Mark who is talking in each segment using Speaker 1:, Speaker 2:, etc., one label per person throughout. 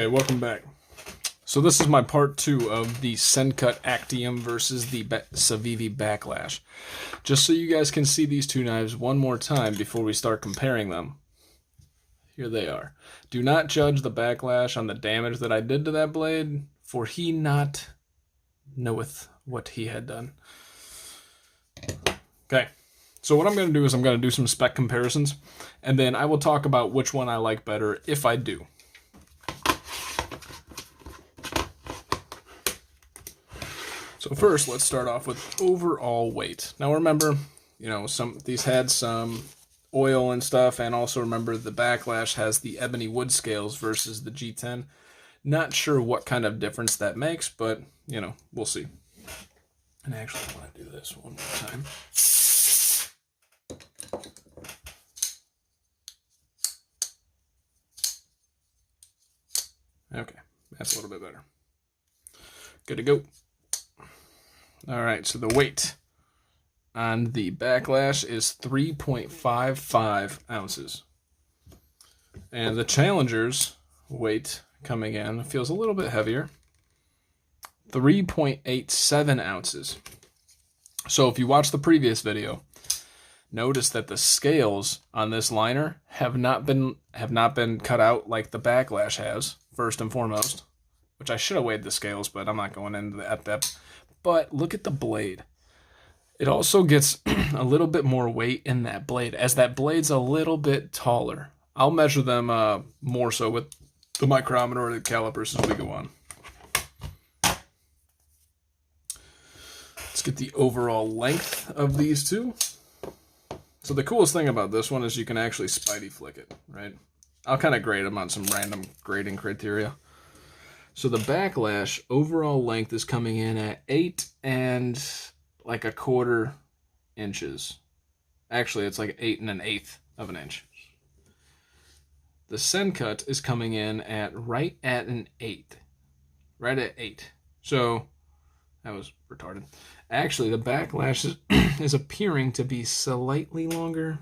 Speaker 1: Okay, welcome back. So this is my part 2 of the Sencut Actium versus the Civivi Backlash. Just so you guys can see these two knives one more time before we start comparing them. Here they are. Do not judge the Backlash on the damage that I did to that blade, for he not knoweth what he had done. Okay, so what I'm going to do is I'm going to do some spec comparisons, and then I will talk about which one I like better if I do. So first, let's start off with overall weight. Now remember, these had some oil and stuff, and also remember the Backlash has the ebony wood scales versus the G10. Not sure what kind of difference that makes, but, we'll see. And actually, I want to do this one more time. Okay, that's a little bit better. Good to go. All right, so the weight on the Backlash is 3.55 ounces. And the Challenger's weight coming in feels a little bit heavier, 3.87 ounces. So if you watch the previous video, notice that the scales on this liner have not been cut out like the Backlash has, first and foremost, which I should have weighed the scales, but I'm not going into that depth. But look at the blade. It also gets a little bit more weight in that blade, as that blade's a little bit taller. I'll measure them more so with the micrometer or the calipers as we go on. Let's get the overall length of these two. So the coolest thing about this one is you can actually spidey flick it, right? I'll kind of grade them on some random grading criteria. So the Backlash overall length is coming in at 8 1/4 inches. Actually, it's like 8 1/8 of an inch. The Sencut is coming in at right at an 8. Right at 8. So that was retarded. Actually, the Backlash is appearing to be slightly longer,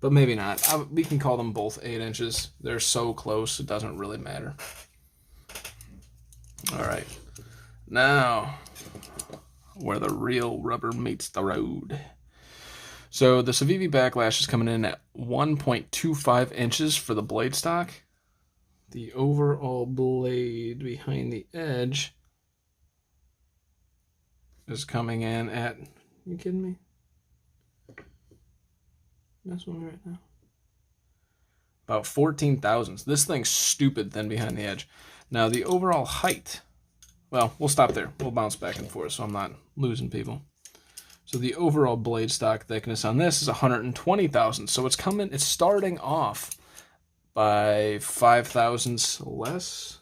Speaker 1: but maybe not. We can call them both 8 inches. They're so close, it doesn't really matter. All right, now where the real rubber meets the road. So the Civivi Backlash is coming in at 1.25 inches for the blade stock. The overall blade behind the edge is coming in at, you kidding me? Messing with me right now. About 14 thousandths. This thing's stupid thin behind the edge. Now, the overall height, well, we'll stop there. We'll bounce back and forth so I'm not losing people. So the overall blade stock thickness on this is 120 thousandths. So it's starting off by 5 thousandths less.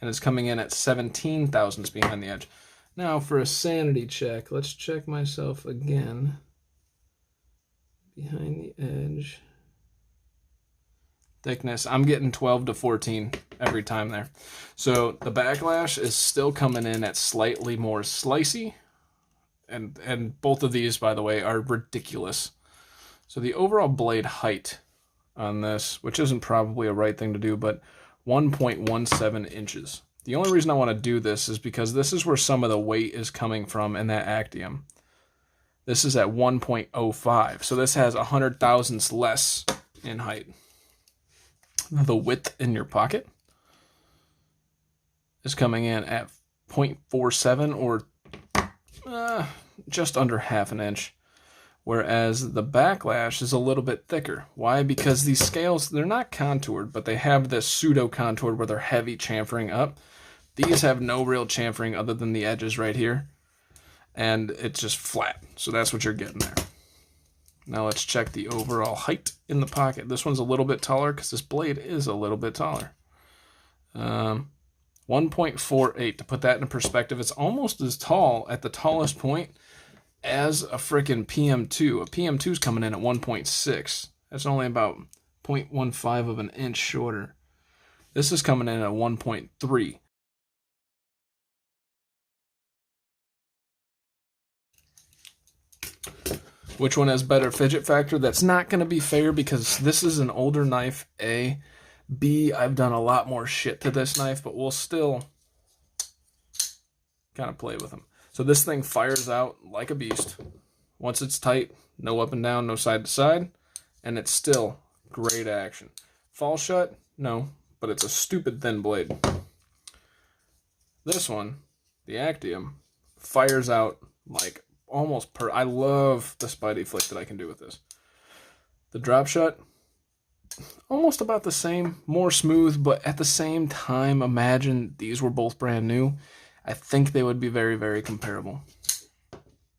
Speaker 1: And it's coming in at 17 thousandths behind the edge. Now, for a sanity check, let's check myself again. Behind the edge. Thickness, I'm getting 12 to 14 every time there. So the Backlash is still coming in at slightly more slicey. And both of these, by the way, are ridiculous. So the overall blade height on this, which isn't probably a right thing to do, but 1.17 inches. The only reason I want to do this is because this is where some of the weight is coming from in that Actium. This is at 1.05, so this has 100 thousandths less in height. The width in your pocket is coming in at 0.47, or just under half an inch, whereas the Backlash is a little bit thicker. Why? Because these scales, they're not contoured, but they have this pseudo-contoured where they're heavy chamfering up. These have no real chamfering other than the edges right here, and it's just flat, so that's what you're getting there. Now let's check the overall height in the pocket. This one's a little bit taller because this blade is a little bit taller. 1.48. To put that in perspective, it's almost as tall at the tallest point as a freaking PM2. A PM2 is coming in at 1.6. That's only about 0.15 of an inch shorter. This is coming in at 1.3. Which one has better fidget factor? That's not going to be fair because this is an older knife, A. B, I've done a lot more shit to this knife, but we'll still kind of play with them. So this thing fires out like a beast. Once it's tight, no up and down, no side to side, and it's still great action. Fall shut? No, but it's a stupid thin blade. This one, the Actium, fires out like almost I love the Spidey flick that I can do with this. The drop shut, almost about the same, more smooth, but at the same time, imagine these were both brand new. I think they would be very, very comparable.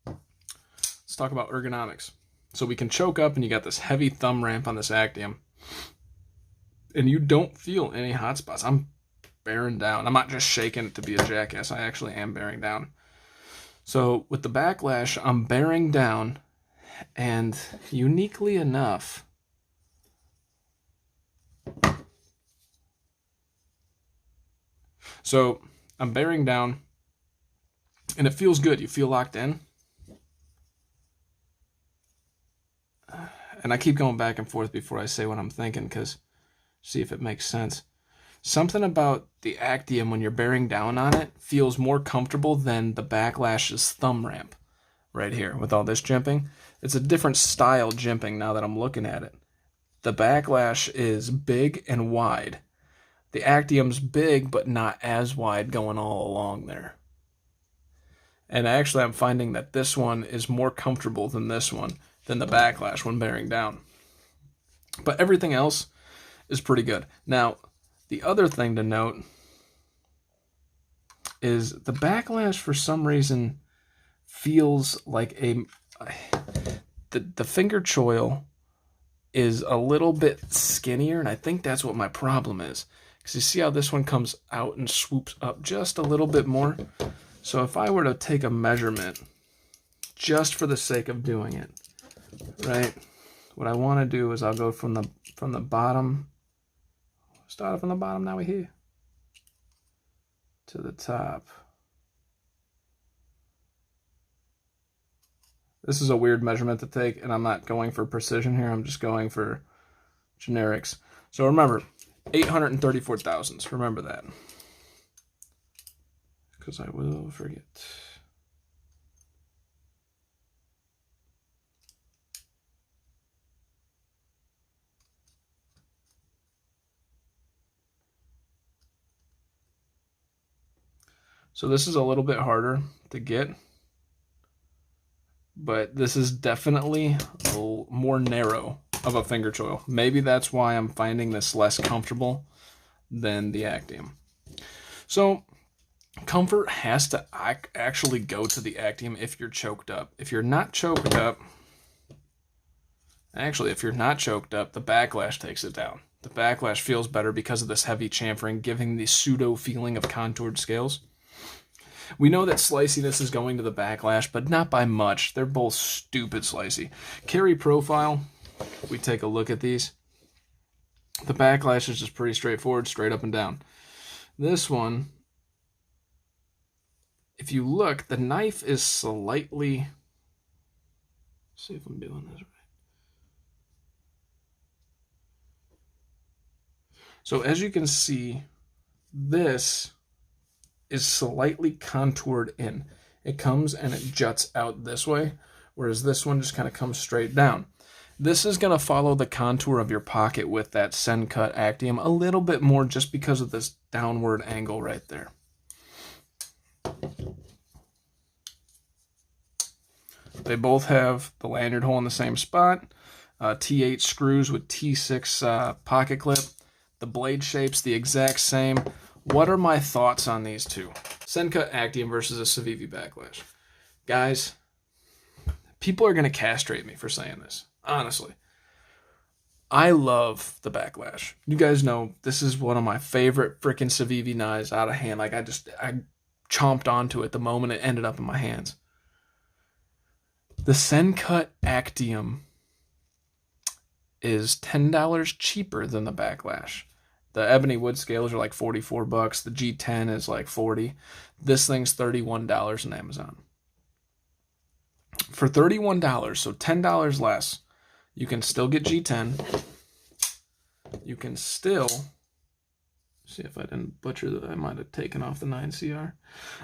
Speaker 1: Let's talk about ergonomics. So we can choke up and you got this heavy thumb ramp on this Actium. And you don't feel any hot spots. I'm bearing down. I'm not just shaking it to be a jackass. I actually am bearing down. So with the Backlash, I'm bearing down, and uniquely enough, so I'm bearing down, and it feels good. You feel locked in. And I keep going back and forth before I say what I'm thinking, because see if it makes sense. Something about the Actium when you're bearing down on it feels more comfortable than the Backlash's thumb ramp right here with all this jimping. It's a different style jimping now that I'm looking at it. The Backlash is big and wide. The Actium's big but not as wide going all along there. And actually I'm finding that this one is more comfortable than this one, than the Backlash when bearing down. But everything else is pretty good. Now, the other thing to note is the Backlash for some reason feels like the finger choil is a little bit skinnier, and I think that's what my problem is. Because you see how this one comes out and swoops up just a little bit more? So if I were to take a measurement just for the sake of doing it, right? What I want to do is I'll go from the bottom. Start from the bottom now we're here to the top. This is a weird measurement to take, and I'm not going for precision here. I'm just going for generics. So remember, 834 thousandths. Remember that, because I will forget. So this is a little bit harder to get, but this is definitely more narrow of a finger choil. Maybe that's why I'm finding this less comfortable than the Actium. So comfort has to actually go to the Actium if you're choked up. If you're not choked up, if you're not choked up, the Backlash takes it down. The Backlash feels better because of this heavy chamfering, giving the pseudo feeling of contoured scales. We know that sliciness is going to the Backlash, but not by much. They're both stupid slicey. Carry profile, we take a look at these. The Backlash is just pretty straightforward, straight up and down. This one, if you look, the knife is slightly... Let's see if I'm doing this right. So as you can see, this is slightly contoured in. It comes and it juts out this way, whereas this one just kind of comes straight down. This is going to follow the contour of your pocket with that Sencut Actium a little bit more just because of this downward angle right there. They both have the lanyard hole in the same spot. T8 screws with T6 pocket clip. The blade shape's the exact same. What are my thoughts on these two? Sencut Actium versus a Civivi Backlash. Guys, people are going to castrate me for saying this. Honestly. I love the Backlash. You guys know this is one of my favorite freaking Civivi knives out of hand. Like I chomped onto it the moment it ended up in my hands. The Sencut Actium is $10 cheaper than the Backlash. The ebony wood scales are like $44. The G10 is like $40. This thing's $31 on Amazon. For $31, so $10 less, you can still get G10. You can still, see if I didn't butcher that, I might have taken off the 9CR.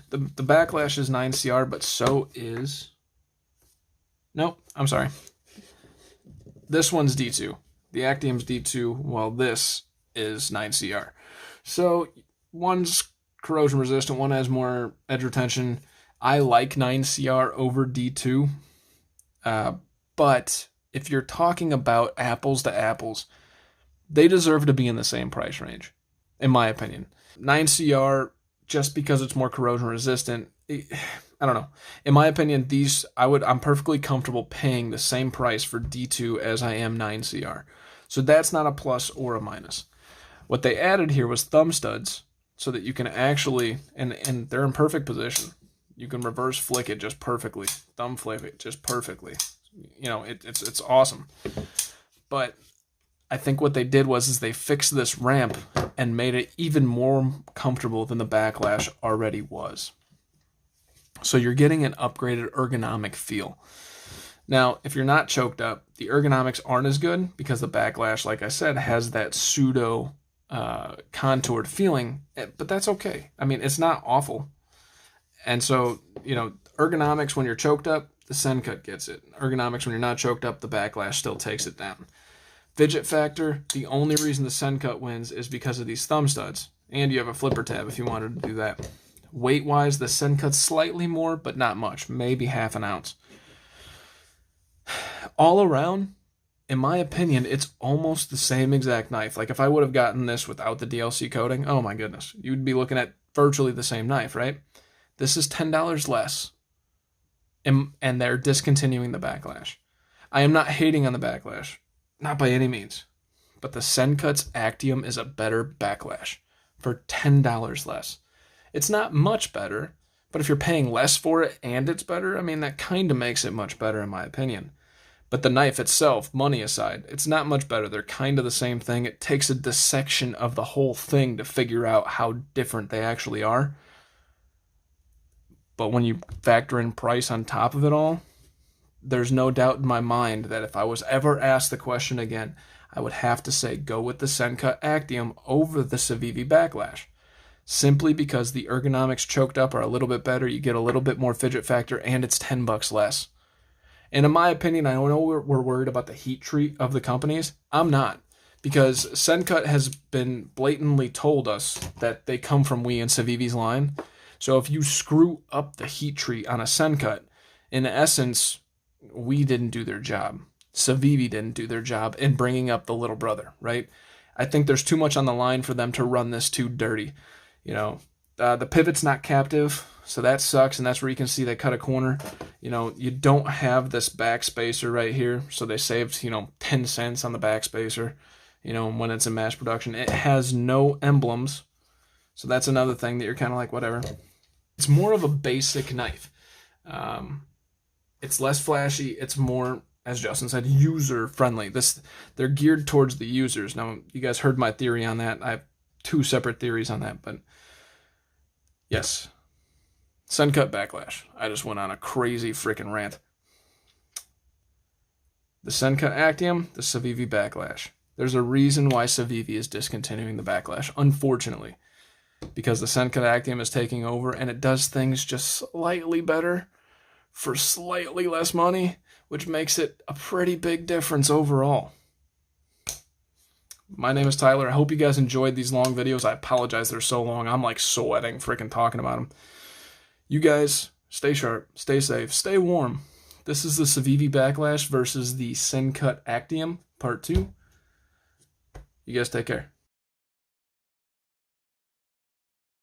Speaker 1: The Backlash is 9CR, but so is, nope, I'm sorry. This one's D2. The Actium's D2, while this is 9CR. So one's corrosion resistant, one has more edge retention. I like 9CR over D2, but if you're talking about apples to apples, they deserve to be in the same price range, in my opinion. 9CR, just because it's more corrosion resistant, I don't know. In my opinion, I'm perfectly comfortable paying the same price for D2 as I am 9CR. So that's not a plus or a minus. What they added here was thumb studs so that you can actually, and they're in perfect position. You can reverse flick it just perfectly, thumb flip it just perfectly. You know, it's awesome. But I think what they did was they fixed this ramp and made it even more comfortable than the Backlash already was. So you're getting an upgraded ergonomic feel. Now, if you're not choked up, the ergonomics aren't as good because the Backlash, like I said, has that pseudo contoured feeling, but that's okay. I mean, it's not awful. And so, you know, ergonomics when you're choked up, the Sencut gets it. Ergonomics when you're not choked up, the Backlash still takes it down. Fidget Factor, the only reason the Sencut wins is because of these thumb studs. And you have a flipper tab if you wanted to do that. Weight-wise, the Sencut's slightly more, but not much. Maybe half an ounce. All around, in my opinion, it's almost the same exact knife. Like if I would have gotten this without the DLC coating, oh my goodness, you'd be looking at virtually the same knife, right? This is $10 less, and they're discontinuing the Backlash. I am not hating on the Backlash, not by any means, but the Sencut's Actium is a better Backlash for $10 less. It's not much better, but if you're paying less for it and it's better, I mean, that kind of makes it much better in my opinion. But the knife itself, money aside, it's not much better. They're kind of the same thing. It takes a dissection of the whole thing to figure out how different they actually are. But when you factor in price on top of it all, there's no doubt in my mind that if I was ever asked the question again, I would have to say go with the Sencut Actium over the Civivi Backlash. Simply because the ergonomics choked up are a little bit better, you get a little bit more fidget factor, and it's $10 less. And in my opinion, I know we're worried about the heat treat of the companies. I'm not, because Sencut has been blatantly told us that they come from we and Civivi's line. So if you screw up the heat treat on a Sencut, in essence, we didn't do their job. Civivi didn't do their job in bringing up the little brother, right? I think there's too much on the line for them to run this too dirty. You know, the pivot's not captive, so that sucks, and that's where you can see they cut a corner. You know, you don't have this back spacer right here, so they saved, 10 cents on the back spacer, when it's in mass production. It has no emblems, so that's another thing that you're kind of like, whatever. It's more of a basic knife. It's less flashy. It's more, as Justin said, user-friendly. They're geared towards the users. Now, you guys heard my theory on that. I have 2 separate theories on that, but yes. Sencut Backlash. I just went on a crazy freaking rant. The Sencut Actium, the Civivi Backlash. There's a reason why Civivi is discontinuing the Backlash, unfortunately, because the Sencut Actium is taking over, and it does things just slightly better for slightly less money, which makes it a pretty big difference overall. My name is Tyler. I hope you guys enjoyed these long videos. I apologize they're so long. I'm like sweating freaking talking about them. You guys, stay sharp, stay safe, stay warm. This is the Civivi Backlash versus the Sencut Actium, Part 2. You guys take care.